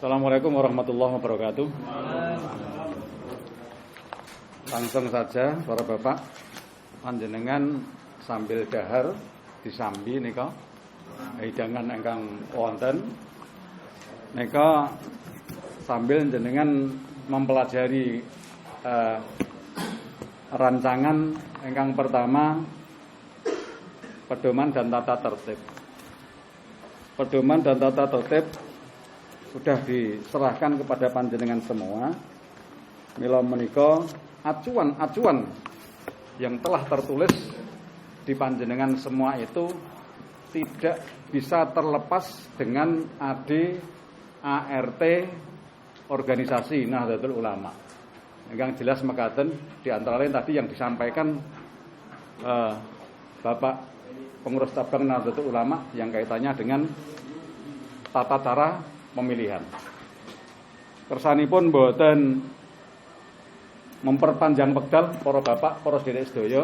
Assalamualaikum warahmatullahi wabarakatuh. Langsung saja para bapak, panjenengan sambil dahar disambi nika hidangan ingkang wonten nika sambil jenengan mempelajari rancangan ingkang pertama pedoman dan tata tertib. Pedoman dan tata tertib sudah diserahkan kepada panjenengan semua. Mila menika acuan-acuan yang telah tertulis di panjenengan semua itu tidak bisa terlepas dengan ADART organisasi Nahdlatul Ulama. Yang jelas mekaten di antara lain tadi yang disampaikan Bapak Pengurus Cabang Nahdlatul Ulama yang kaitannya dengan tata cara pemilihan. Kersanipun boten memperpanjang wekdal para bapak, para sedherek sedaya.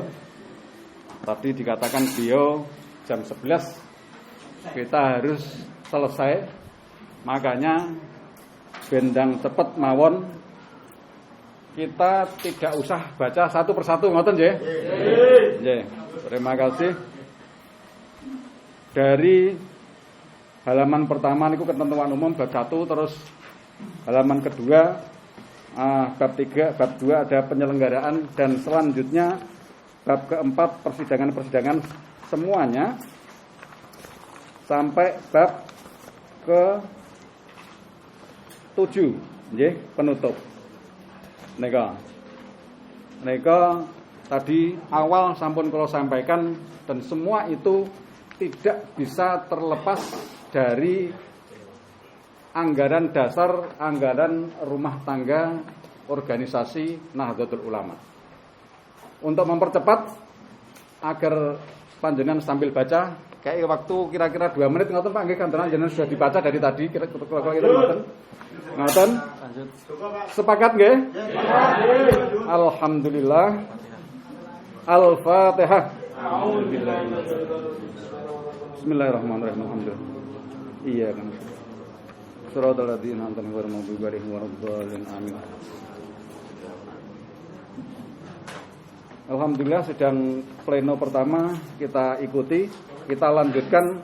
Tadi dikatakan beliau jam 11 kita harus selesai. Makanya bendang cepet mawon kita tidak usah baca satu persatu ngoten nggih. Nggih. Terima kasih. Dari halaman pertama niku ketentuan umum bab 1, terus halaman kedua bab 3, bab 2 ada penyelenggaraan, dan selanjutnya bab keempat persidangan-persidangan semuanya sampai bab ke-7 nggih, penutup. Nika tadi awal sampun kula sampaikan, dan semua itu tidak bisa terlepas dari anggaran dasar, anggaran rumah tangga organisasi Nahdlatul Ulama. Untuk mempercepat agar panjenengan sambil baca, kayak waktu kira-kira 2 menit ngoten Pak, nggih kantenan jenengan sudah dibaca dari tadi kira-kira ngoten. Ngoten? Sepakat nggih? Alhamdulillah. Al-Fatihah. Bismillahirrahmanirrahim. Alhamdulillah. Iya kan. Shiratal ladzina an'amta 'alaihim waladdallin. Amin. Alhamdulillah, sidang pleno pertama kita ikuti. Kita lanjutkan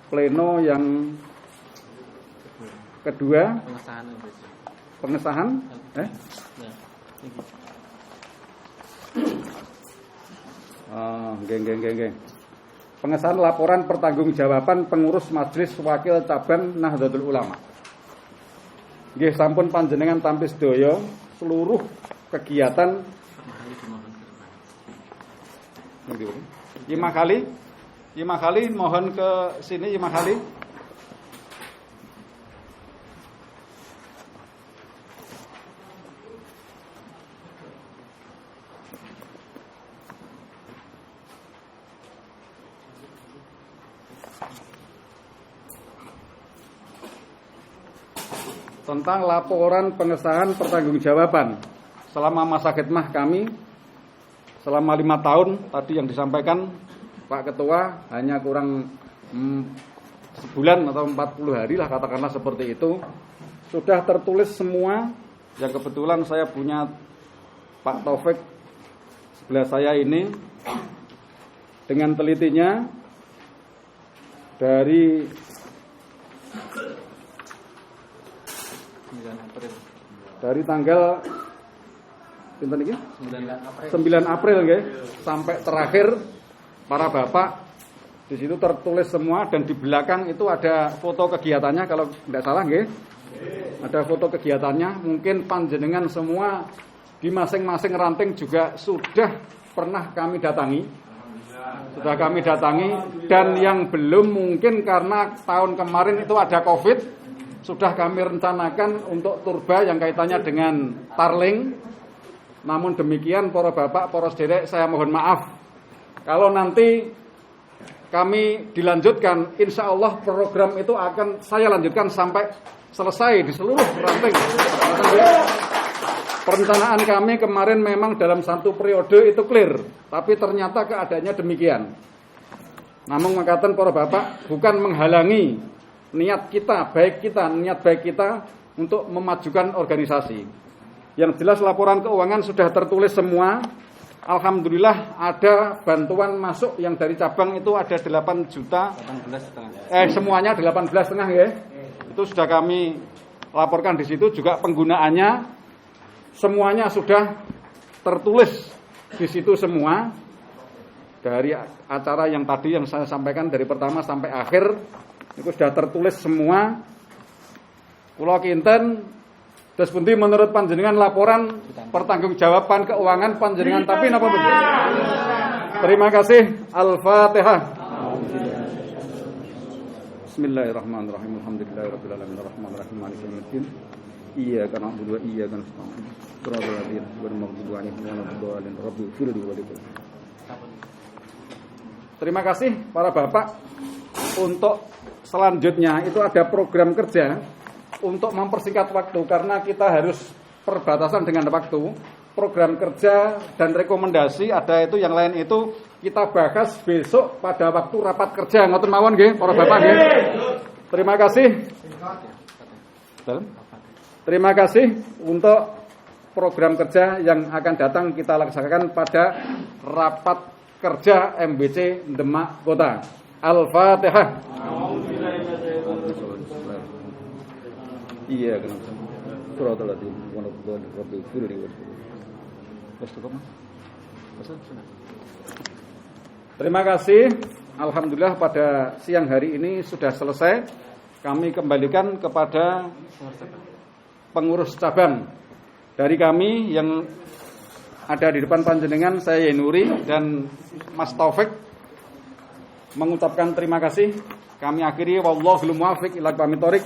pleno yang kedua. Pengesahan. Geng. Pengesahan laporan pertanggungjawaban pengurus Majelis Wakil Cabang Nahdlatul Ulama. Nggih sampun panjenengan tampi sedaya seluruh kegiatan Imah Kali mohon ke sini Imah Kali. Tentang laporan pengesahan pertanggungjawaban selama masa khidmah kami selama 5 tahun. Tadi yang disampaikan Pak Ketua hanya kurang sebulan atau 40 hari lah, katakanlah seperti itu. Sudah tertulis semua. Yang kebetulan saya punya Pak Taufik sebelah saya ini dengan telitinya dari tanggal 9 April nggih sampai terakhir para bapak. Di situ tertulis semua, dan di belakang itu ada foto kegiatannya kalau tidak salah nggih. Ada foto kegiatannya. Mungkin panjenengan semua di masing-masing ranting juga sudah pernah kami datangi. Dan yang belum mungkin karena tahun kemarin itu ada Covid, sudah kami rencanakan untuk turba yang kaitannya dengan tarling. Namun demikian para bapak, para sederek, saya mohon maaf kalau nanti kami dilanjutkan. Insya Allah program itu akan saya lanjutkan sampai selesai di seluruh ranting. Perencanaan kami kemarin memang dalam satu periode itu clear, tapi ternyata keadaannya demikian. Namun mengatakan para bapak bukan menghalangi niat baik kita untuk memajukan organisasi. Yang jelas laporan keuangan sudah tertulis semua. Alhamdulillah ada bantuan masuk yang dari cabang itu ada 8 juta. 18,5. Semuanya 18,5 ya. Itu sudah kami laporkan di situ, juga penggunaannya semuanya sudah tertulis di situ semua. Dari acara yang tadi yang saya sampaikan dari pertama sampai akhir itu sudah tertulis semua. Kula kinten terus pundi menurut panjenengan laporan pertanggungjawaban keuangan panjenengan tapi napa betul? Terima kasih. Al-Fatihah. Bismillahirrahmanirrahim. Alhamdulillahirabbil alamin arrahmanir rahim maliki yaumiddin. Iyyaka na'budu wa iyyaka nasta'in. Shiratal ladzina an'amta 'alaihim ghairil maghdubi 'alaihim waladdallin. Terima kasih para bapak. Untuk selanjutnya itu ada program kerja untuk mempersingkat waktu karena kita harus perbatasan dengan waktu. Program kerja dan rekomendasi ada itu, yang lain itu kita bahas besok pada waktu rapat kerja. Ngoten mawon nggih para bapak nggih. Terima kasih. Terima kasih untuk program kerja yang akan datang kita laksanakan pada rapat kerja MBC Demak Kota. Al-Fatihah. Iya kan. Suratul Latin. Terima kasih. Alhamdulillah pada siang hari ini sudah selesai. Kami kembalikan kepada pengurus cabang. Dari kami yang ada di depan panjenengan, saya Yenuri dan Mas Taufik mengucapkan terima kasih. Kami akhiri wallahul muwaffiq ila aqwamit thoriq.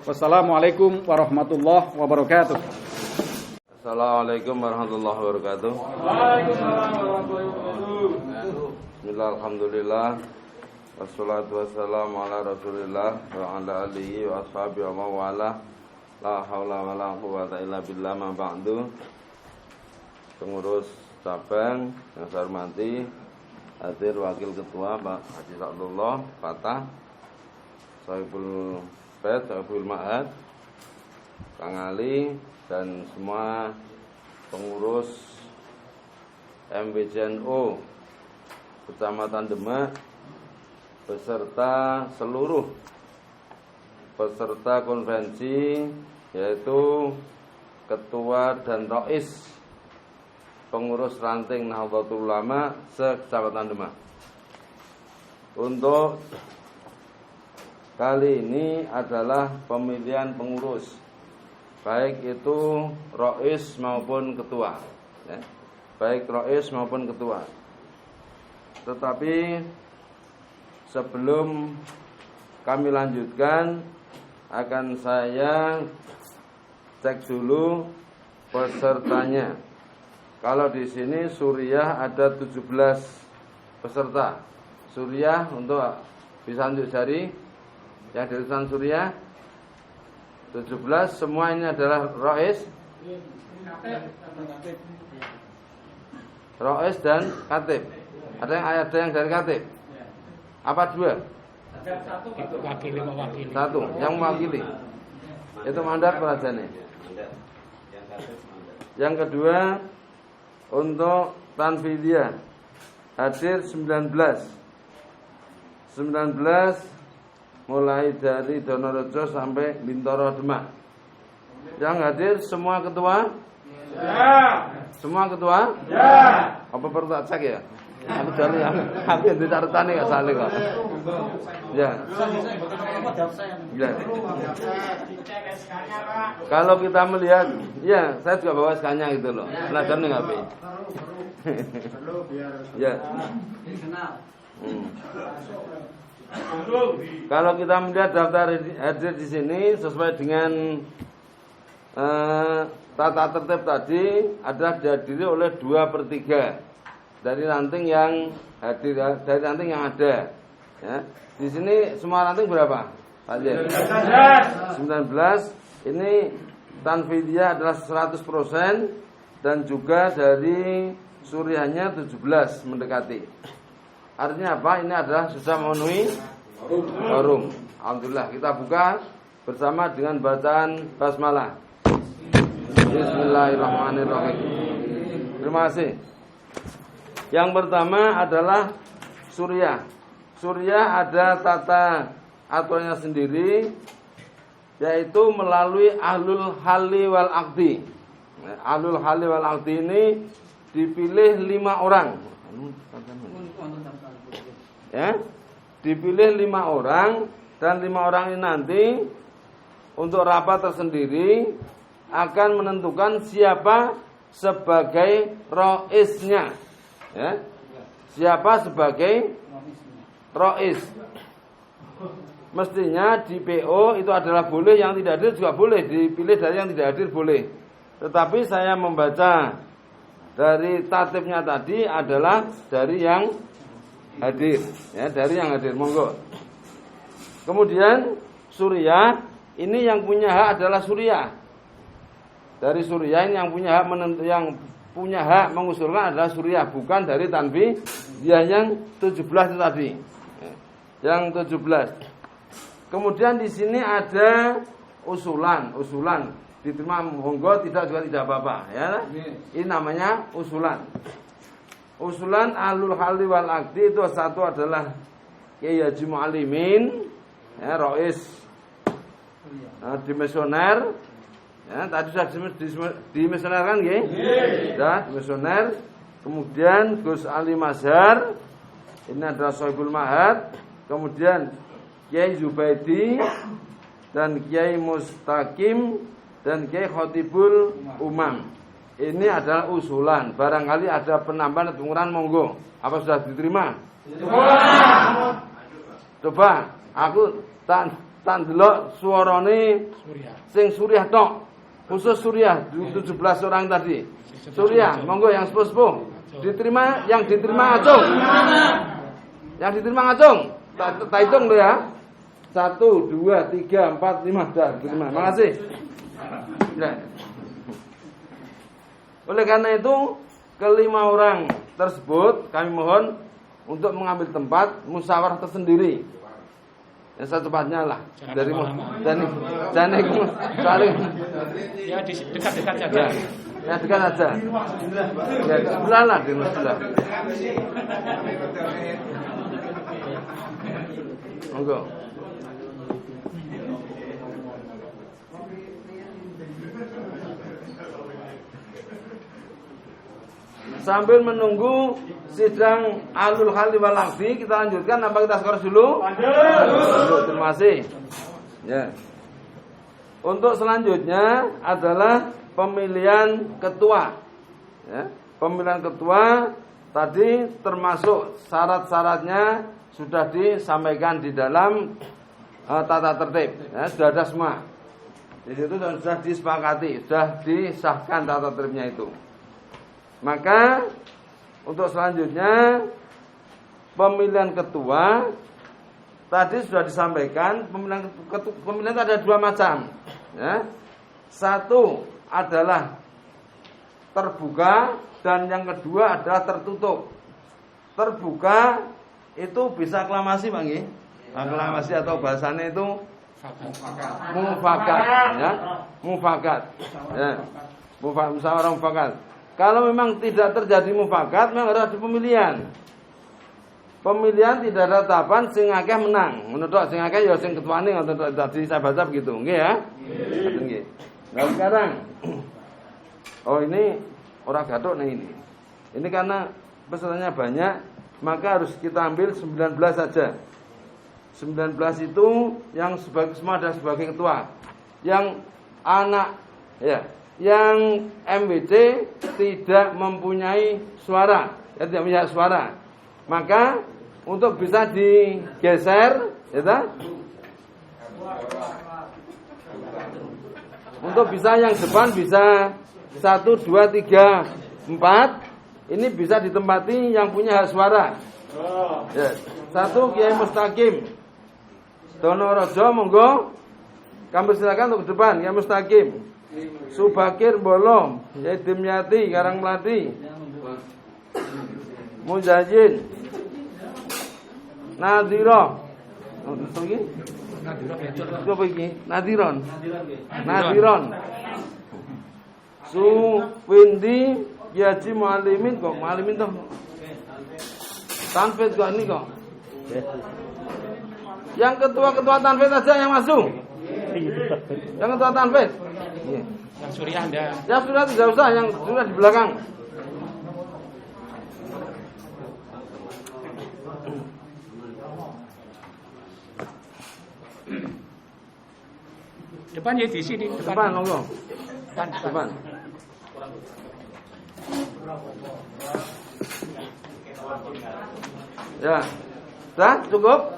Wassalamualaikum warahmatullahi wabarakatuh. Assalamualaikum warahmatullahi wabarakatuh. Waalaikumsalam warahmatullahi wabarakatuh. Bismillah, alhamdulillah. Wassalatu wassalamu ala Rasulillah wa ala alihi wa ashabihi wa mawala. La haula wa la quwwata illa billah, ma ba'du. Pengurus cabang yang saya hormati, hadir wakil ketua Pak Haji Abdullah Fatah, Sohibul Bed, Sohibul Ma'ad, Kang Ali, dan semua pengurus MBCNO Kecamatan Demak beserta seluruh peserta konvensi, yaitu ketua dan rois pengurus ranting Nahdlatul Ulama se-Kecamatan Demak. Untuk kali ini adalah pemilihan pengurus, baik itu rois maupun ketua, ya. Baik rois maupun ketua. Tetapi sebelum kami lanjutkan, akan saya cek dulu pesertanya. Kalau di sini Suriah ada 17 peserta. Suriah untuk bisa tunjuk jari. Yang dari Suriah 17, semua ini adalah rois. Rois dan katib. Ada yang dari katib. Apa dua? Satu, yang mewakili. Itu mandat perajane. Yang kedua, untuk Tanfidiyah hadir 19 mulai dari Donorejo sampai Bintoro Demak. Yang hadir semua ketua? Ya. Semua ketua? Ya. Apa perlu tak cek ya? Aku jali aku yang dicatatane gak salah kok. Ya. Ya. Kalau kita melihat, ya, saya juga bawa skannya gitu loh. Pelajaran enggak HP. Ya. Kalau kita melihat daftar hadir di sini sesuai dengan tata tertib tadi, adalah dihadiri oleh 2/3 dari ranting yang hadir, dari ranting yang ada. Ya. Di sini semua ranting berapa? Pak Jen? 19. Ini Tanfidiyah adalah 100% dan juga dari Suriahnya 17 mendekati. Artinya apa? Ini adalah sudah memenuhi quorum. Alhamdulillah, kita buka bersama dengan bacaan basmalah. Bismillahirrahmanirrahim. Terima kasih. Yang pertama adalah Suriah. Suriah ada tata aturannya sendiri, yaitu melalui ahlul halli wal aqdi. Ahlul halli wal aqdi ini dipilih 5 orang. Ya, dipilih 5 orang, dan 5 orang ini nanti untuk rapat tersendiri akan menentukan siapa sebagai roisnya. Ya, siapa sebagai rois. Mestinya di PO itu adalah boleh, yang tidak hadir juga boleh, dipilih dari yang tidak hadir boleh. Tetapi saya membaca dari tatibnya tadi adalah dari yang hadir, ya, dari yang hadir. Monggo. Kemudian Suriah, ini yang punya hak adalah Suriah. Dari Suriah ini yang punya hak mengusulkan adalah Suriah, bukan dari Tanfi. Dia yang 17 itu tadi. Yang 17. Kemudian di sini ada usulan diterima monggo, tidak juga tidak apa-apa, ya. Ini namanya usulan. Usulan ahlul halli wal aqdi itu satu adalah Kiai Haji Mu'allimin, ya, rois dimisioner. Ya, tadi sudah dimisioner kan nggih? Sudah dimisioner. Kemudian Gus Ali Mazhar, ini adalah Sohibul Mahad. Kemudian Kiai Zubaidi dan Kiai Mustaqim dan Kiai Khotibul Umam. Ini adalah usulan. Barangkali ada penambahan atau pengurangan, monggo. Apa sudah diterima? Coba aku tak delok suarane sing Suriah tok. Khusus Suriah 17 orang tadi. Suriah, monggo yang sepuh-sepuh. Diterima, yang diterima acung. Yang diterima acung. Tak hitung dulu ya. 1, 2, 3, 4, 5 dah diterima. Makasih. Ya. Oleh karena itu, kelima orang tersebut kami mohon untuk mengambil tempat musyawarah tersendiri. Yang secepatnya lah. Dari jangan saling. Ya di dekat-dekat saja. Ya dekat saja. Ya sebelah lah di sebelah. Monggo. Sambil menunggu sidang ahlul halli wal aqdi, kita lanjutkan apa kita skor dulu? Lanjut. Terima kasih. Ya. Untuk selanjutnya adalah pemilihan ketua. Ya. Pemilihan ketua tadi termasuk syarat-syaratnya sudah disampaikan di dalam tata tertib. Ya, sudah ada semua. Di situ sudah disepakati, sudah disahkan tata tertibnya itu. Maka untuk selanjutnya pemilihan ketua tadi sudah disampaikan, pemilihan ada 2 macam, ya. Satu adalah terbuka dan yang kedua adalah tertutup. Terbuka itu bisa aklamasi, Bang nggih. Aklamasi atau bahasanya itu mufakat, ya. Mufakat. Ya. Musyawarah mufakat. Kalau memang tidak terjadi mufakat, memang harus ada pemilihan. Pemilihan tidak ada tahapan sing akeh menang. Menurut sing akeh ya sing ketuane ngoten tadi saya baca begitu. Nggih ya? Nggih. Nah, sekarang ini orang gathuk nih ini. Ini karena pesertanya banyak, maka harus kita ambil 19 saja. 19 itu yang semua ada sebagai ketua. Yang anak ya, yang MWD tidak mempunyai suara, ya, tidak punya suara, maka untuk bisa digeser, ya, untuk bisa yang depan bisa 1, 2, 3, 4, ini bisa ditempati yang punya hak suara. Ya. 1 Kiai Mustaqim, Donorojo, monggo, kami silakan untuk ke depan, Kiai Mustaqim. Subakir Bolong, Yai Dimyati Karang Melati, Mujahidin, Nadiro, Apa iki? Nadira. Apa iki? Nadiron. Suwindi Yaji Muallimin kok Muallimin toh. Tanfid kok ini kok. Yang ketua tanfid aja yang masuk. Yang ketua tanfid. Iya. Yang Suriah Anda. Ya sudah tidak usah, yang sudah di belakang. Depan ya di sini. Depan, monggo. Depan. Ya. Dah cukup.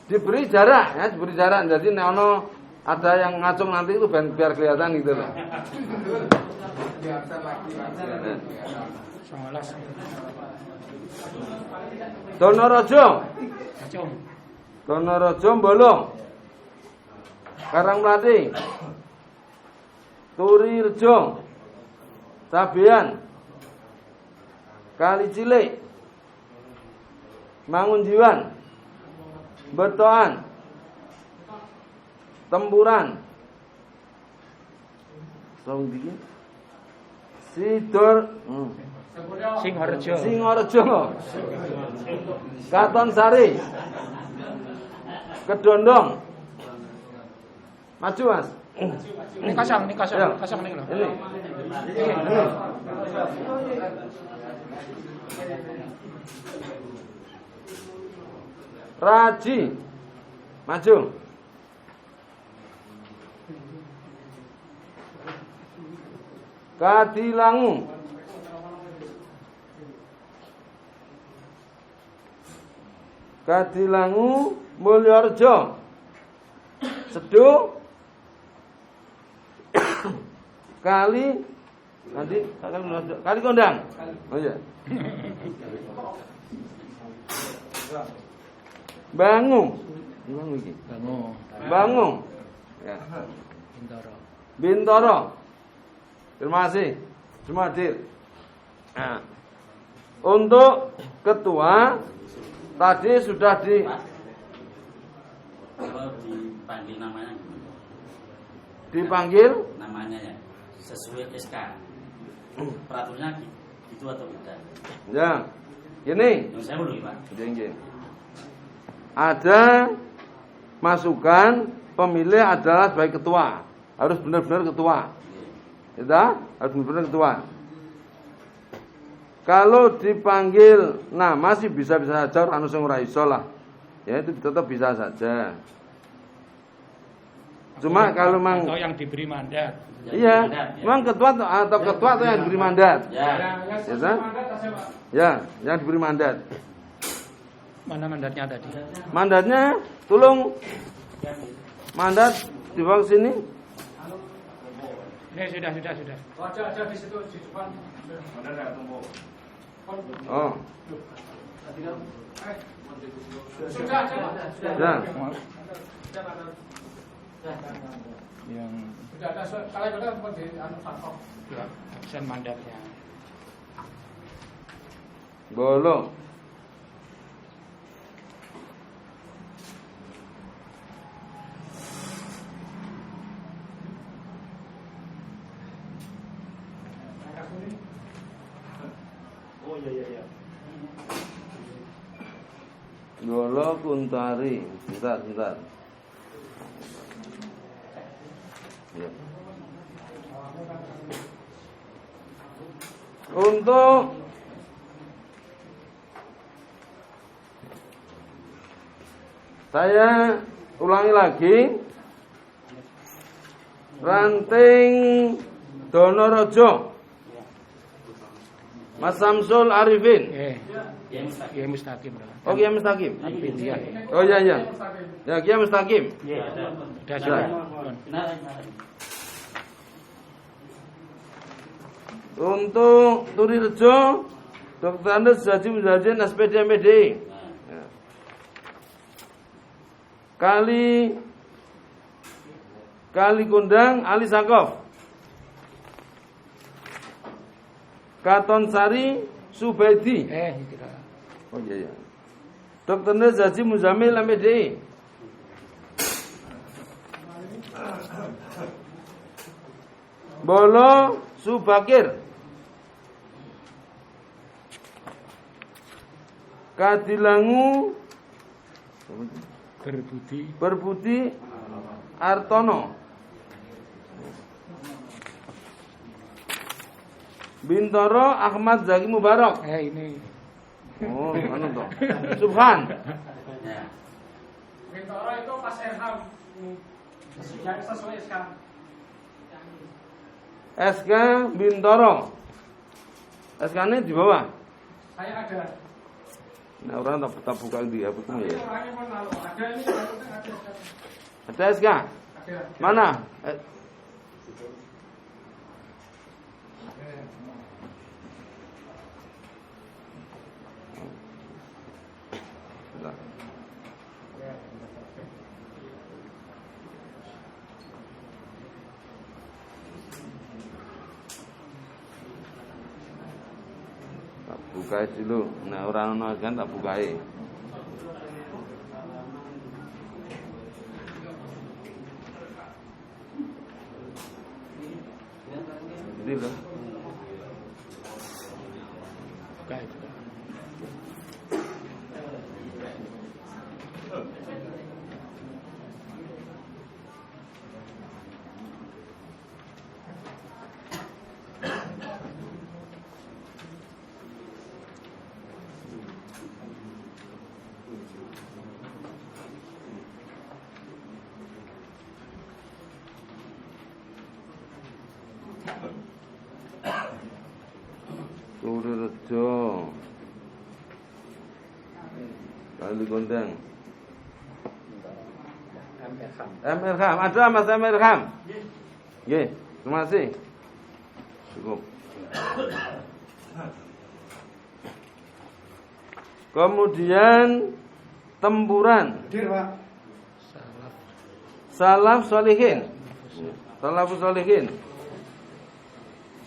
Diberi jarak ya, diberi jarak. Jadi nek ono ada yang ngacung nanti itu biar kelihatan gitu loh. Donorojo. Donorojo Bolong. Karangmlati. Turirjo. Tabian. Kali Cilik. Mangunjiwan. Betoan. Tempuran. Sidor. Singorjo. Katon Sari. Kedondong. Maju Mas. Ini kosong Ya. kosong nih loh. Ini. Raji. Maju. Kadilangu. Kadilangu Mulyorjo. Sedu. Kali nanti kali kondang. Oh iya. Bangu. Bangu. Ya. Bintoro. Terima kasih. Semua hadir. Nah. Untuk ketua tadi sudah dipanggil namanya gimana? Dipanggil namanya ya sesuai SK. Peraturannya gitu atau tidak? Ya. Ini Yang saya belum, Pak. Jenggen. Ada masukan pemilih adalah sebagai ketua. Harus benar-benar ketua. Ya, harus benar-benar ketua. Kalau dipanggil nama sih bisa-bisa saja anu sing ora iso lah. Ya itu tetap bisa saja. Cuma kalau memang atau yang diberi mandat. iya, memang ketua atau yang diberi mandat. Ya. Ya, yang diberi mandat. Mana mandatnya tadi? Mandatnya tolong mandat di bawah sini. Ini sudah. Ada di situ di depan. Oh. Sudah. Ya. Yang Sudah ada kalian mau di anu kantor. ya, absen mandatnya. Bolong. Oh iya. Golo Kuntari. Bentar. Ya. Untuk saya ulangi lagi, ranting Donorojo, Mas Samsul Arifin. Ya mustaqim. Oh Kiai Mustaqim. Iya. Oh iya. Ya Kiai Mustaqim. Sudah. Untuk Turirjo, Dr. Andes Haji Muzadzin SPD MPD. Ya. Kali Kundang Ali Sakof. Katon Sari Subaidi. Tidak. Oh iya. Dr. Zaji Muzamil MPDI. Bolo Subakir. Kadilangu Berbudi Artono. Bintoro Ahmad Zaki Mubarak. Ini. Oh, anu toh. Subhan. Ya. Bintoro itu Mas Erham. Yang sesuai sekarang. SK Bintoro. SK-nya di bawah. Saya ada. Nah, orang tak buka di apa tuh ya? Orangnya mau lalu. Ada ini ada. Ada SK? Ada. Mana? Tak buka dulu. Nah, orang kan tak bukai. Jadi lah. Baik. Turerejo. Kali Gondang. MRham, ada Mas MRham? Nggih, terima kasih. Cukup. Kemudian Tempuran. Salaf Solihin. Salafus Solihin.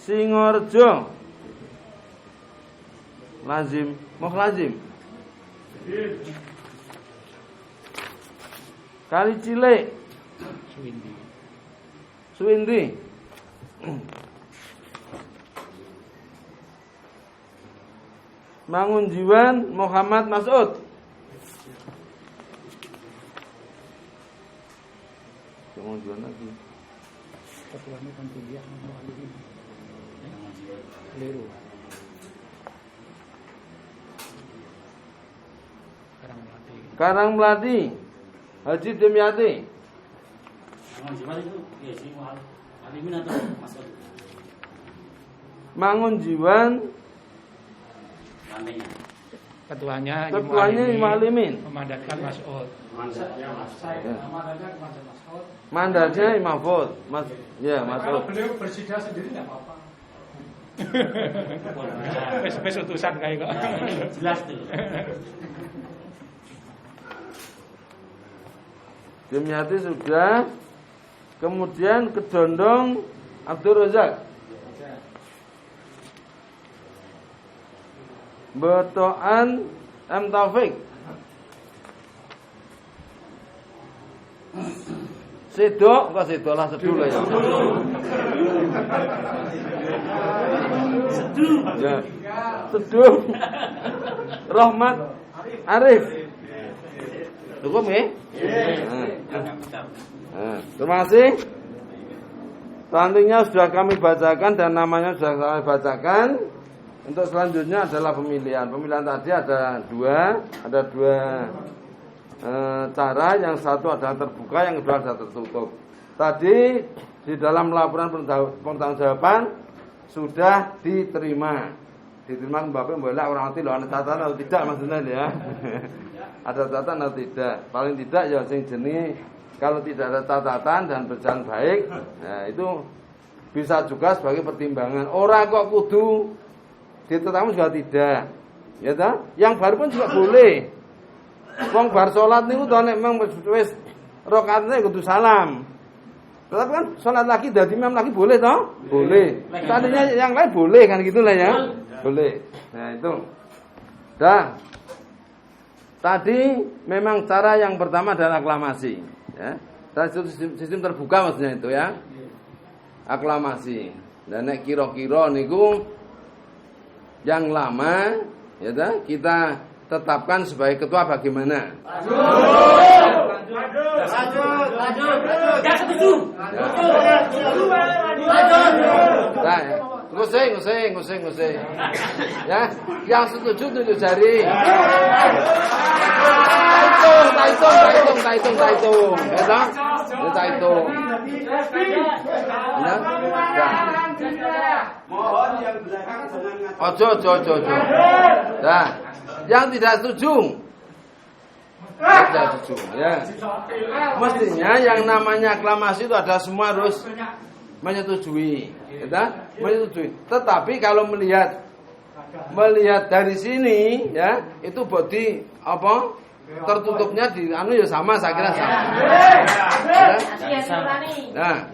Singorjo. Lazim, Lazim. Kali Cilik. Suwindi. Mangunjiwan Muhammad Mas'ud. Mangunjiwan lagi. Ketuanya kan kuliah ini. Keliru. Karang Melati. Haji Demyati. Mangunjiwan itu ya si Alimin atau Mas'ud? Mangunjiwan. Ketuanya Imam Alimin. Memandatkan Mas'ud. Mandatnya Imam Mahfud. Ya, Kalau Mas'ud. beliau bersida sendiri enggak apa-apa. Wes utusan kayak kok. Jelas tuh. Demyati sudah. Kemudian Kedondong Abdul Razak. Betoan M Taufik. Sedok, kok sedok lah seduh lah ya. Ya. Seduh. Rahmat Arif. Cukup ya? Terima kasih. Selanjutnya sudah kami bacakan dan namanya sudah kami bacakan. Untuk selanjutnya adalah pemilihan. Pemilihan tadi ada dua cara. Yang satu adalah terbuka, yang kedua adalah tertutup. Tadi di dalam laporan pertanggungjawaban sudah diterima. Diterima Bapak boleh orang nanti loh ada catatan atau tidak maksudnya ya. Ada catatan atau tidak. Paling tidak ya sing jenis kalau tidak ada catatan dan berjalan baik, nah itu bisa juga sebagai pertimbangan. Orang kok kudu ditetapkan juga tidak. Ya toh? Yang baru pun juga boleh. Wong bar salat niku to nek memang wis rakaatnya kudu salam. Tetapi kan salat lagi dadi imam lagi boleh toh? Boleh. Seandainya yang lain boleh kan gitulah ya. Boleh. Nah itu. Dah. tadi memang cara yang pertama adalah aklamasi, ya. Sistem terbuka maksudnya itu ya. Aklamasi. Dan nek kira-kira niku yang lama ya kita tetapkan sebagai ketua bagaimana? Lanjut. Enggak setuju. Nah, ngusing. Ya, yang setuju tunjuk jari. Ta hitung. Ya, kita hitung. Ya. Mohon yang belakang jangan Ojo. Nah, yang tidak setuju. Tidak setuju, ya. Mestinya yang namanya aklamasi itu ada semua harus menyetujui, ya, menyetujui. Tetapi kalau melihat dari sini, ya, itu body apa? Tertutupnya di anu ya sama, saya kira sama. Nah,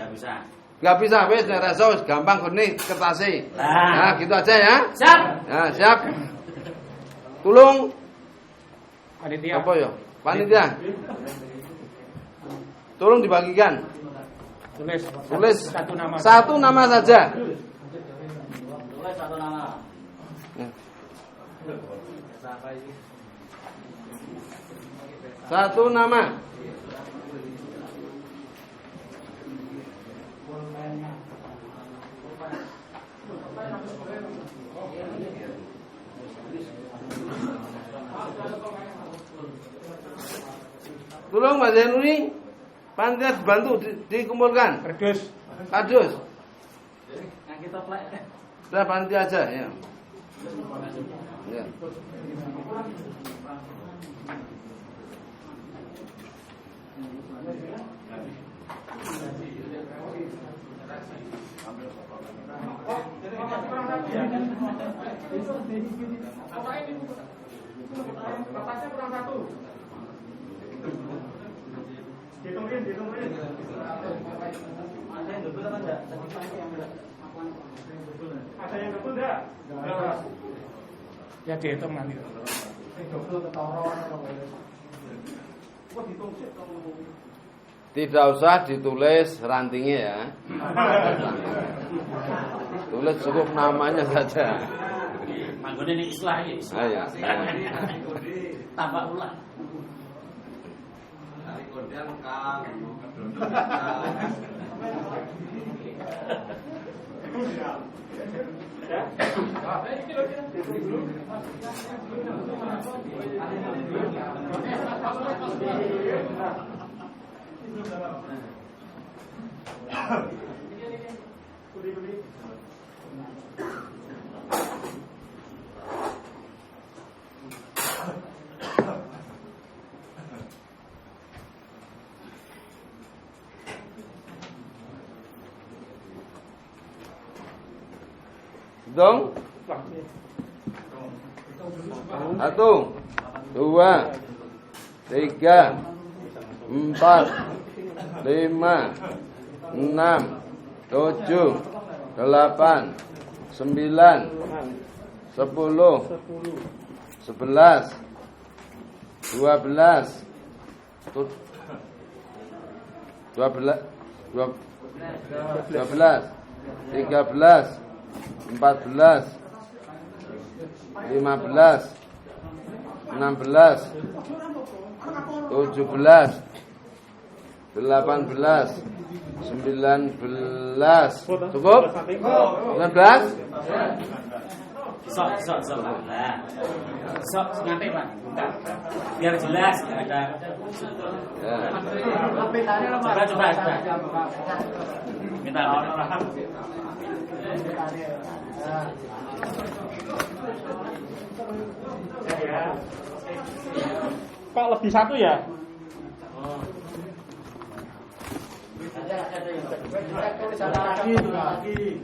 nggak bisa, wes reso gampang gini kertasnya. Nah, gitu aja ya. Siap. Nah, siap. Tolong Panitia. apa ya? Panitia. Tolong dibagikan. Tulis satu nama saja. Tulis satu nama. Satu nama. Tolong Mas Zainuri, panitia bantu dikumpulkan. Kardus. Yang kita play. Sudah panitia aja ya. Ya. Kertasnya kurang satu. Dihitungin. Ada yang double apa enggak? Ada yang double enggak? Ya dihitung nanti. Tidak usah ditulis rantingnya ya. Tulis cukup namanya saja. Manggone ini islah ya. Ayo. Tambah ulang. Dong. 1, 2, 3, 4, 5, 6, 7, 8, 9, 10, 11, 13, 14, 15, 16, 17, 18, 19. Cukup? 19? Sok. Nah. Sok nganti, Pak. Biar jelas ada. Ya. Coba. Minta. Kok lebih satu ya? Lagi.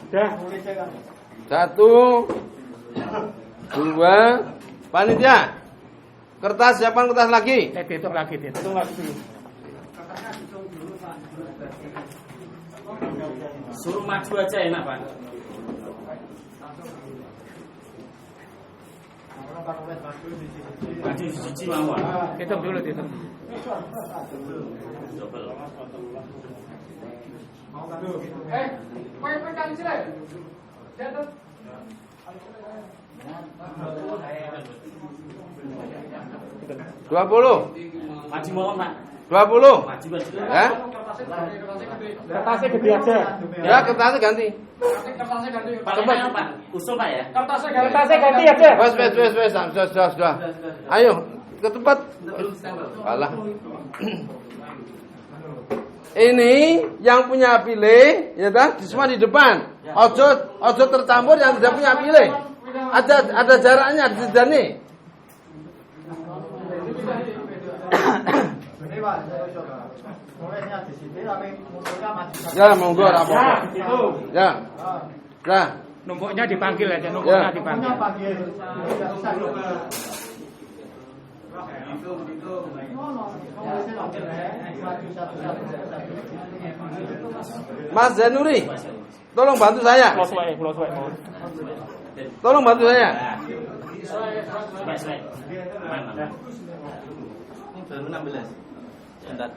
Dah. 1, 2, panitia. Kertas, siapkan kertas lagi. Dihitung lagi. Suruh maju aja enak, Pak. Maju siji mawon. Hitung dulu, hitung. Double. Kowe pegang sile. Jatuh. 20. Maju mawon, Pak. 20. Maju maju. Ya? Kertasnya gede aja. Ya, kertasnya ganti. Kertasnya ganti. Pak Lena, Pak. Usul, Pak ya. Kertasnya ganti aja. Wes, sudah. Ayo, ke tempat. Alah. Ini yang punya pilih, ya kan? Semua di depan. Ojo tercampur yang tidak punya pilih. Ada jaraknya di sini. Ya, monggo apa? Ya. Nah, Numpuknya dipanggil aja, numpuknya dipanggil. Mas Zanuri, tolong bantu saya. Close way. Tolong bantu saya. Baik. Mana? Baru 16. Sebentar.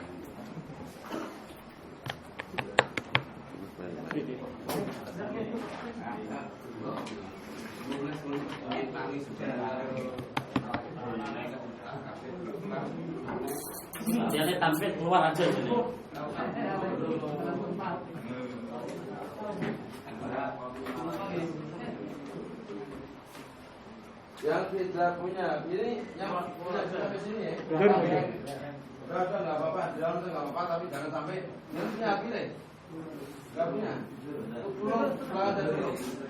Jadi tampil keluar aja sini. Yang tidak punya ini yang punya sampai sini ya. Udah enggak apa-apa, di dalam enggak apa-apa tapi jangan sampai yang punya pilih. Enggak punya. Tolong belakang dari sini.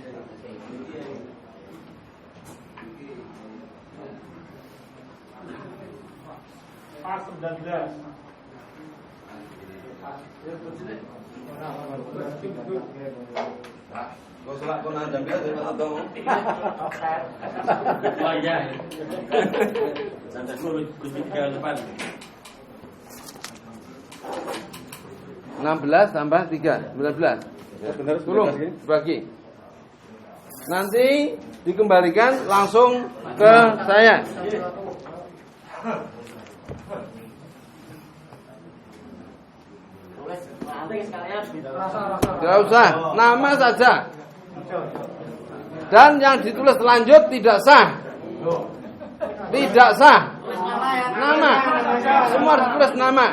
Pas 19. Kau selak kau nanda biar dia tak tahu. Oh iya. Sampai dulu ke depan. 16 tambah 3, 19. Tolong bagi. Nanti dikembalikan langsung ke saya. Tidak usah, nama saja. Dan yang ditulis lanjut tidak sah. Tidak sah. Nama. Semua ditulis nama.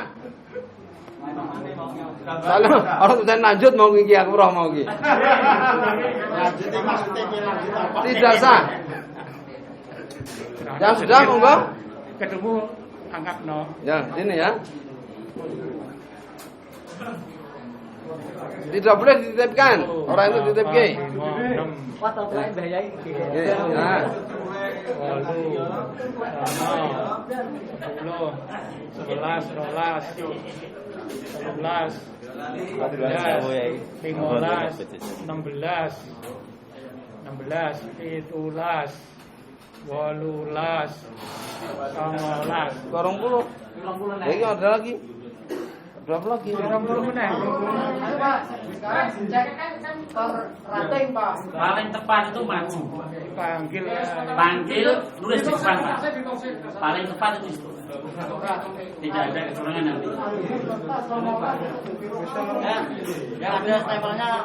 Kalau orang tulisan lanjut mau gigi aku roh mau gigi. Tidak sah. Yang sudah monggo. Ketemu angkat no. Ya, ini ya. Tidak boleh dititipkan. Orang itu titipke. 6. Nah. 20 ada lagi. Berapa lagi? 20 menit. Rating, Pak. Paling tepat itu maju. Panggil tulis di depan, Pak. Paling tepat itu situ. Tidak ada kecurangan nanti. Ya ada stempelnya.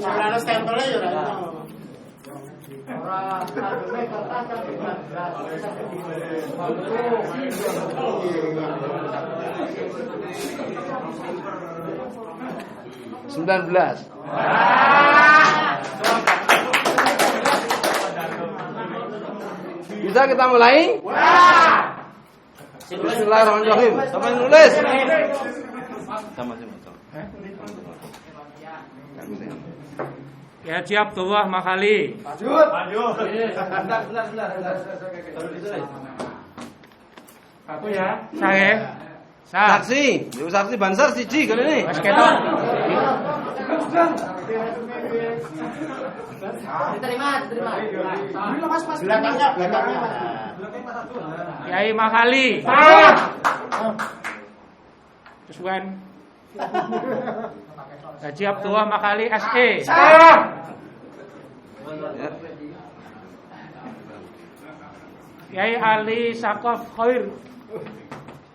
Ada stempelnya ya. Orang adume kertas kan 19. Bisa kita mulai? Bismillahirrahmanirrahim. Sampai nulis. Sama. Ya siap Abdullah Makali. Maju. Bentar. Aku ya. Saya. Sah. Saksi, saksi Bansar siji kali ini. Mas ketok. Diterima. Belakangnya. Kiai Makali. Terus Wan. Haji Abdullah Makali SE. Kiai Ali Sakof Khair.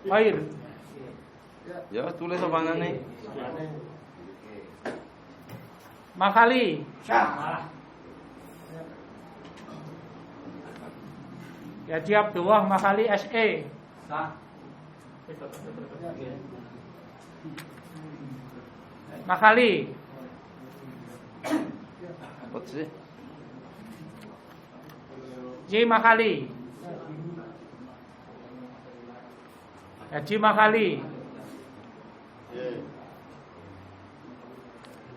Khair. Ya tulis apangane. Makali. Haji Abdullah Makali SE. Makali. Apa sih? Ji Makali. Haji Makali.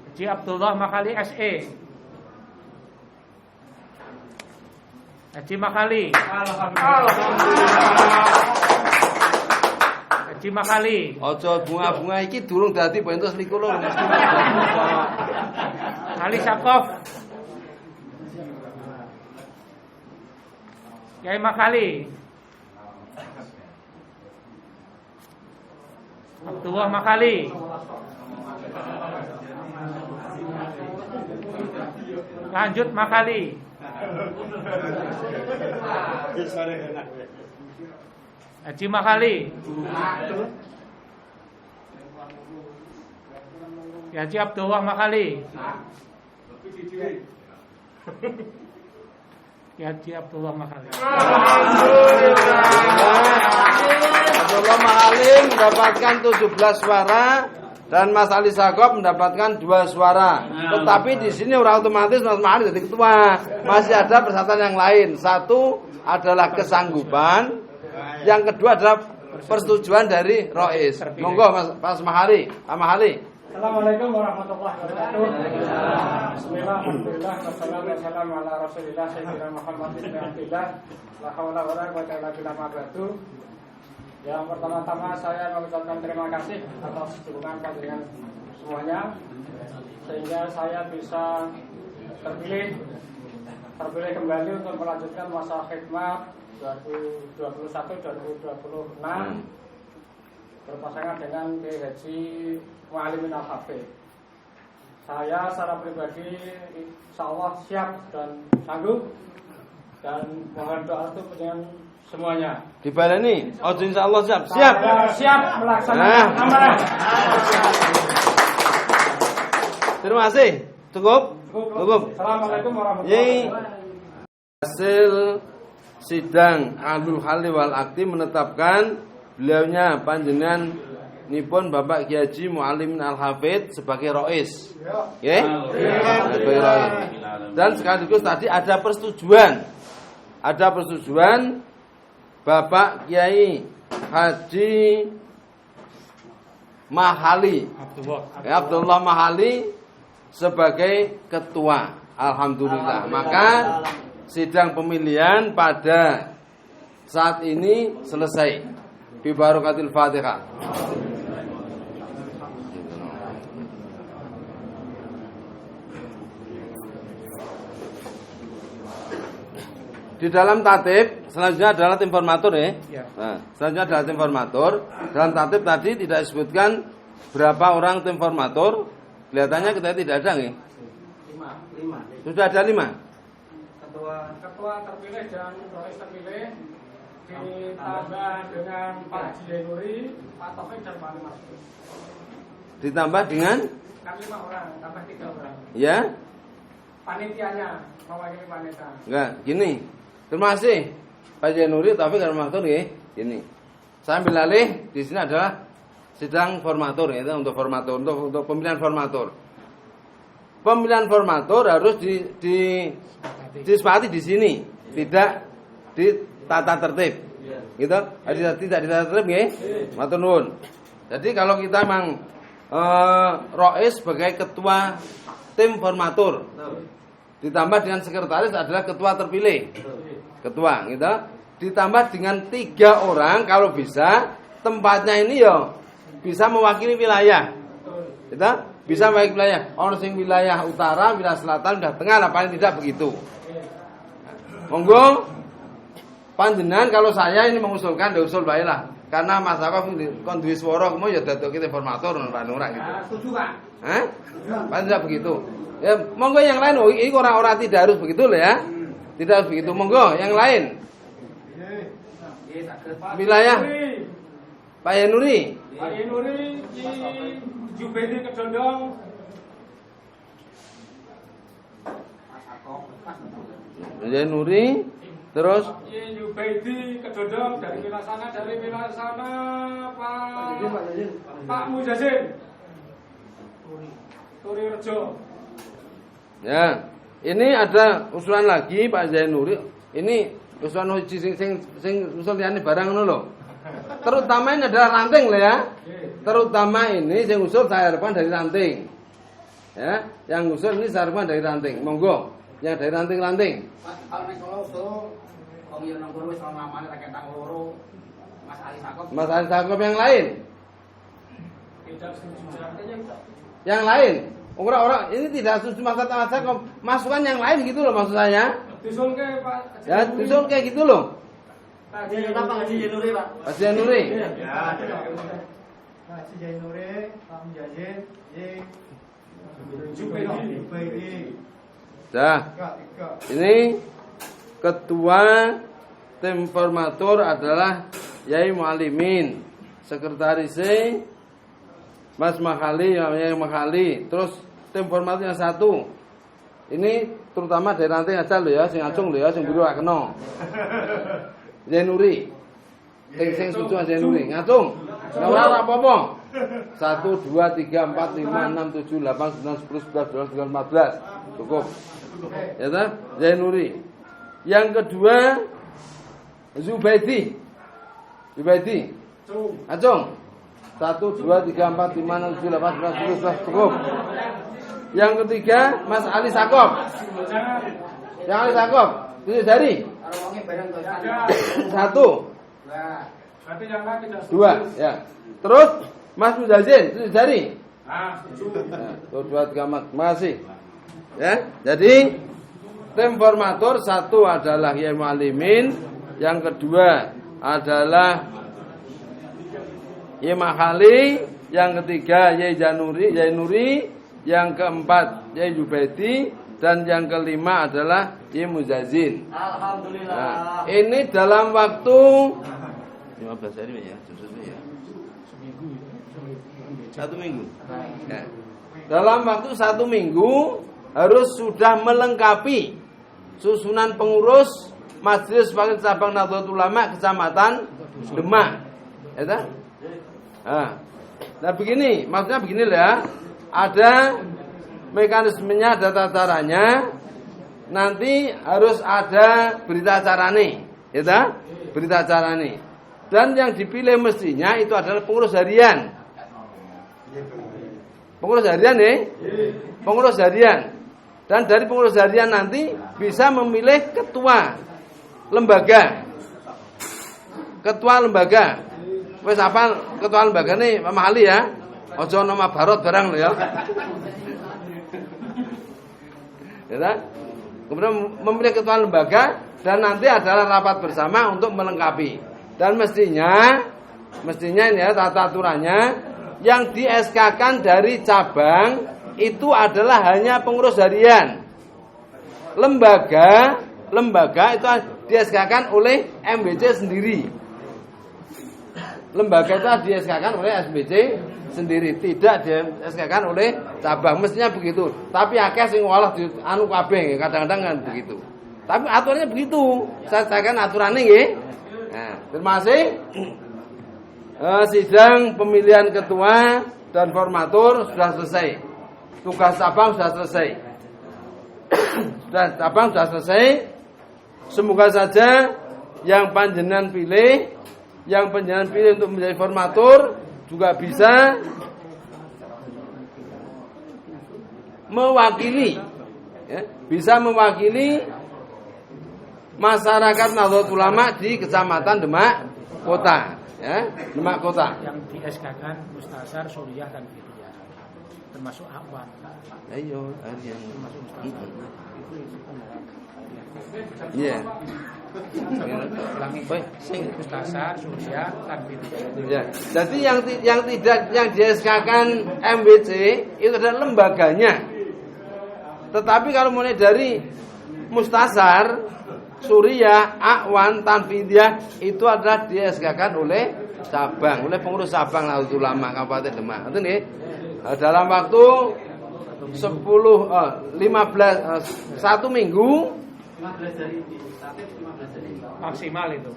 Haji Abdullah Makali SE. Haji Makali. Haji Makali. Aja bunga-bunga iki durung dadi bentuk selikur lho mesti. Ali Sakof. Kiai Makali. Abdullah Makali. Lanjut Makali. Haji Makali. Haji Abdullah Makali. Haji Abdullah Makali. Abdullah Mahalim mendapatkan 17 suara dan Mas Ali Sakob mendapatkan 2 suara. Tetapi di sini orang otomatis Mas Mahalim jadi ketua. Masih ada persyaratan yang lain. Satu adalah kesanggupan, yang kedua adalah persetujuan dari Rois. Monggo Mas Mahali, Pak Mahali. Assalamualaikum warahmatullahi wabarakatuh. Bismillah, alhamdulillah, wassalamu ala rasulillah sayyidina Muhammad bin Abdillah. La haula wala quwwata illa billah. Yang pertama-tama saya mengucapkan terima kasih atas dukungan panjenengan semuanya sehingga saya bisa terpilih kembali untuk melanjutkan masa khidmat 2021-2026 berpasangan dengan Kiai Haji Mu'alimin Al-Hafidh. Saya secara pribadi insyaallah siap dan sanggup dan mohon doa untuk panjenengan semuanya. Dibaleni, ojo insyaallah siap. Siap. Siap melaksanakan amanah. Terima kasih. Cukup. Assalamualaikum warahmatullahi wabarakatuh. Hasil sidang Ahlul Halli wal Aqdi menetapkan beliaunya panjenengan nipun Bapak Kiai Haji Mu'alimin Al-Hafidh sebagai Rois. Nggih? Sebagai Rois. Dan sekaligus tadi ada persetujuan. Bapak Kiai Haji Mahali Abdullah Mahali sebagai ketua. Alhamdulillah. Maka sidang pemilihan pada saat ini selesai. Bi barakatil Fatihah. Di dalam tatib selanjutnya adalah tim formatur ya. Nah, selanjutnya adalah tim formatur. Dalam tatib tadi tidak disebutkan berapa orang tim formatur. Kelihatannya kita tidak ada nih. 5. Sudah ada 5. Ketua terpilih dan Rois terpilih ditambah dengan Pak Jienuri, Pak Taufik dan Pak Masud. Ditambah dengan Kan 5 orang, tambah 3 orang. ya? Panitianya mewakili panitia. Enggak, gini. Terima kasih Pak Januri Taufik dan Formatur ya. Gini. Saya ambil alih di sini adalah sidang formatur ya, untuk formatur, untuk pemilihan formatur. Pemilihan formatur harus disepakati di sini, tidak di tata tertib. Gitu? Tidak di tata tertib nggih. Matur nuwun. Jadi kalau kita memang Rois sebagai ketua tim formatur, ditambah dengan sekretaris adalah ketua terpilih, ketua, gitu. Ditambah dengan 3 orang kalau bisa tempatnya ini ya bisa mewakili wilayah, gitu. Bisa mewakili wilayah. Orang sing wilayah utara, wilayah selatan, wilayah tengah, lah paling tidak begitu. Monggo panjenengan kalau saya ini mengusulkan, diusul bae lah. Karena Mas Akaf kon duwe swara kemo ya dadoke informator ora gitu. Setuju, Pak. Hah? Paling tidak begitu. Ya, monggo yang lain. Oh, ini orang-orang tidak harus begitu loh ya. Tidak harus begitu. Monggo yang lain. Wilayah Pak Yanuri. Pak Yanuri di Jubaidi Kedondong. Yanuri terus Jubaidi Kedondong dari wilayah sana Pak Mujazin. Turi Rejo. Ya, ini ada usulan lagi Pak Zainuri. Ini usulan sing usul liyane barang ngono lho. Terutama ini adalah ranting lho ya. Terutama ini sing usul saya harapkan dari ranting. Ya, yang usul ini saya harapkan dari ranting. Monggo, yang dari ranting-ranting. Pak, kalau nek kula usul wong yen nang kono wis ana lamane tak ketang loro. Mas Ali Sakop. Mas Ali Sakop yang lain. Tidak setuju. Yang lain. Orang-orang ini tidak setuju masalah Sakop. Masukan yang lain gitu loh maksud saya. Disulke Pak. Ya, disul kayak gitu loh. Pak Haji Yanuri, Pak. Pak Yanuri. Ya, Pak Haji Yanuri, Pak Mujazin, Jubaidi. Dah. Ini ketua tim formatur adalah Yai Mualimin, sekretarisnya Mas Makhali, Yai Makhali. Terus tim formatur yang satu. Ini terutama dari ranting aja lho ya, sing acung lho ya, sing biru gak kena. Zainuri. Sing setuju Zainuri, ngacung. Ora apa-apa. 1 2 3 4 5 6 7 8 9 10 11 12 13 14. Cukup. Ya ta? Zainuri. Yang kedua Zubaidi. Acung. 1 2 3 4 5 6 7 8 9 10 11 cukup. Yang ketiga Mas Ali Sakop. Yang Ali Sakop, itu dari satu. Berarti yang lain tidak setuju. 2, ya. Terus Mas Mujazin, itu dari setuju. 2 3 4. Masih. Ya. Jadi tim formatur satu adalah Yai Mualimin, yang kedua adalah Yai Makhali, yang ketiga Yai Nuri, yang keempat Yai Jubaidi, dan yang kelima adalah Yai Mujazin. Alhamdulillah. Nah, ini dalam waktu 15 hari ya, ya. Satu minggu. Ya. Dalam waktu 1 minggu harus sudah melengkapi susunan pengurus Majelis Wakil Cabang Nahdlatul Ulama Kecamatan Demak. Ya, nah begini, maksudnya begini ya. Ada mekanismenya, ada tata caranya. Nanti harus ada berita acarane, ya, berita acarane. Dan yang dipilih mestinya itu adalah pengurus harian. Pengurus harian ya, pengurus harian. Dan dari pengurus harian nanti bisa memilih ketua lembaga. Ketua lembaga. Wes apa ketua lembaga nih Pak Mahali ya? Ojo nama Barot barang lo ya. Ya, kemudian memilih ketua lembaga dan nanti adalah rapat bersama untuk melengkapi. Dan mestinya ini ya tata aturannya yang di-SK-kan dari cabang itu adalah hanya pengurus harian. Lembaga itu di-SK-kan oleh MBC sendiri. Lembaga itu di-SK-kan oleh SBC sendiri, tidak di-SK-kan oleh cabang. Mestinya begitu. Tapi akeh sing ngolah di anu kabeh, kadang-kadang kan begitu. Tapi aturannya begitu. Saya kan aturannya nggih. Nah, terima kasih. Sidang pemilihan ketua dan formatur sudah selesai. Tugas cabang sudah selesai. Cabang sudah selesai. Semoga saja yang panjenengan pilih untuk menjadi formatur juga bisa mewakili, ya, bisa mewakili masyarakat Nahdlatul Ulama di Kecamatan Demak Kota, ya, Demak Kota. Yang di-SK-kan Mustasar, Suriah dan Fitriyah, termasuk Awan. Ayo, yang Termasuk Mustasar. iya. Mustasar, Suriah dan Fitriyah. Ya, jadi yang di-SK-kan MBC itu adalah lembaganya. Tetapi kalau mulai dari Mustasar Suriah, Akwan, Tanfidiyah itu adalah di-SK-kan oleh cabang, oleh pengurus cabang Nahdlatul Ulama Kabupaten Demak. Itu nih dalam waktu 1 minggu 15 hari tapi 15 hari Maksimal itu.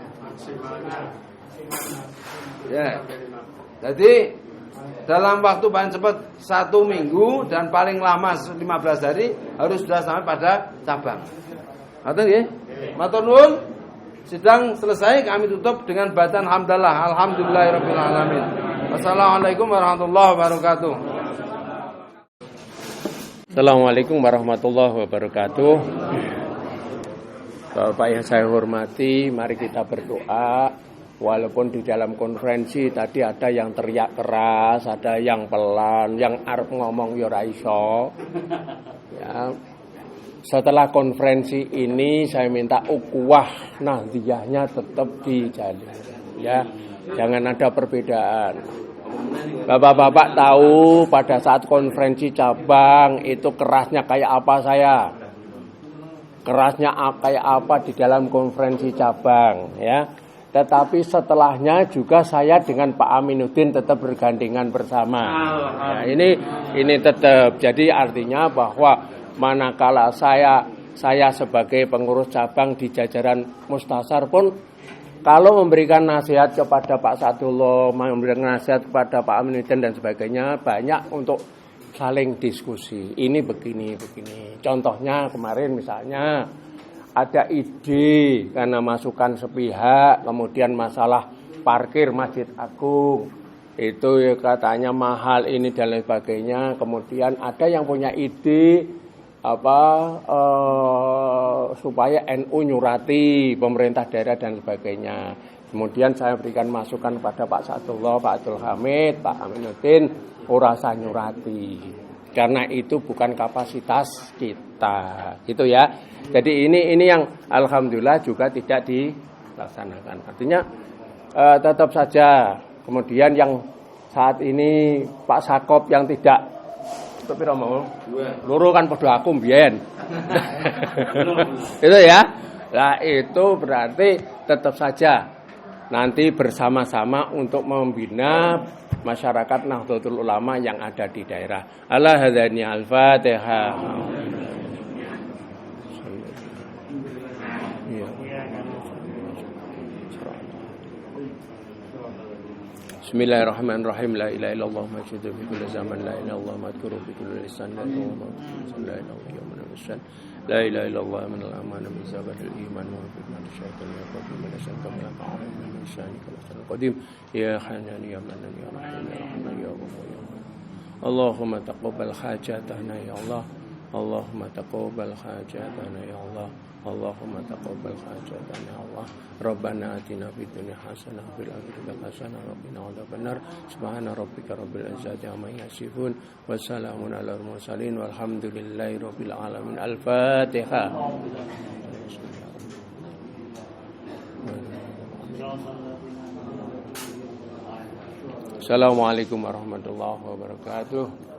ya. Jadi dalam waktu paling cepat 1 minggu dan paling lama 15 hari harus sudah sampai pada cabang. Ngoten nggih? Matur nuwun. Sidang selesai, kami tutup dengan bacaan hamdalah. Alhamdulillahirabbil alamin. Wassalamualaikum warahmatullahi wabarakatuh. Assalamualaikum warahmatullahi wabarakatuh. Bapak yang saya hormati, mari kita berdoa. Walaupun di dalam konferensi tadi ada yang teriak keras, ada yang pelan, yang arep ngomong yo ora iso. Ya. Setelah konferensi ini saya minta ukhuwah nahdliyahnya tetap dijalin. Ya. Jangan ada perbedaan. Bapak-bapak tahu pada saat konferensi cabang itu kerasnya kayak apa saya? Kerasnya kayak apa di dalam konferensi cabang, ya. Tetapi setelahnya juga saya dengan Pak Aminuddin tetap bergandengan bersama. Ya, ini tetap. Jadi artinya bahwa manakala saya sebagai pengurus cabang di jajaran Mustasar pun kalau memberikan nasihat kepada Pak Sadullah, memberikan nasihat kepada Pak Aminuddin dan sebagainya, banyak untuk saling diskusi. Ini begini. Contohnya kemarin misalnya ada ide karena masukan sepihak, kemudian masalah parkir Masjid Agung itu ya katanya mahal ini dan lain sebagainya. Kemudian ada yang punya ide supaya NU nyurati pemerintah daerah dan sebagainya. Kemudian saya berikan masukan pada Pak Sadullah, Pak Abdul Hamid, Pak Aminuddin, ora usah nyurati. Karena itu bukan kapasitas kita, gitu ya. Jadi ini yang alhamdulillah juga tidak dilaksanakan. Artinya tetap saja. Kemudian yang saat ini Pak Sakop yang tidak tapi mau loro kan padha aku mbiyen. Itu ya. Nah, itu berarti tetap saja nanti bersama-sama untuk membina masyarakat Nahdlatul Ulama yang ada di daerah. Ala hadzani al-Fatihah. Bismillahirrahmanirrahim. La ilaha illallah masyhadu fi kulli zaman. La ilaha illallah madhkuru fi kulli lisan. La ilaha illallah la ilaha illallah min al-aman min sabatil iman wa fi man syaitan yaqulu min syaitan yaqulu min syaitan qadim ya hanan ya manan ya rahman ya rahman ya ghafur ya Allahumma taqabbal hajatana ya Allah. Allahumma taqabbal hajatana ya Allah. Allahumma taqabbal hajatana ya Allah. Rabbana atina fid dunya hasanah wa fil akhirati hasanah wa qina adzabannar. Subhana rabbika rabbil izzati amma yasifun wa salamun alal mursalin walhamdulillahi rabbil alamin. Al-Fatihah. Assalamualaikum warahmatullahi wabarakatuh.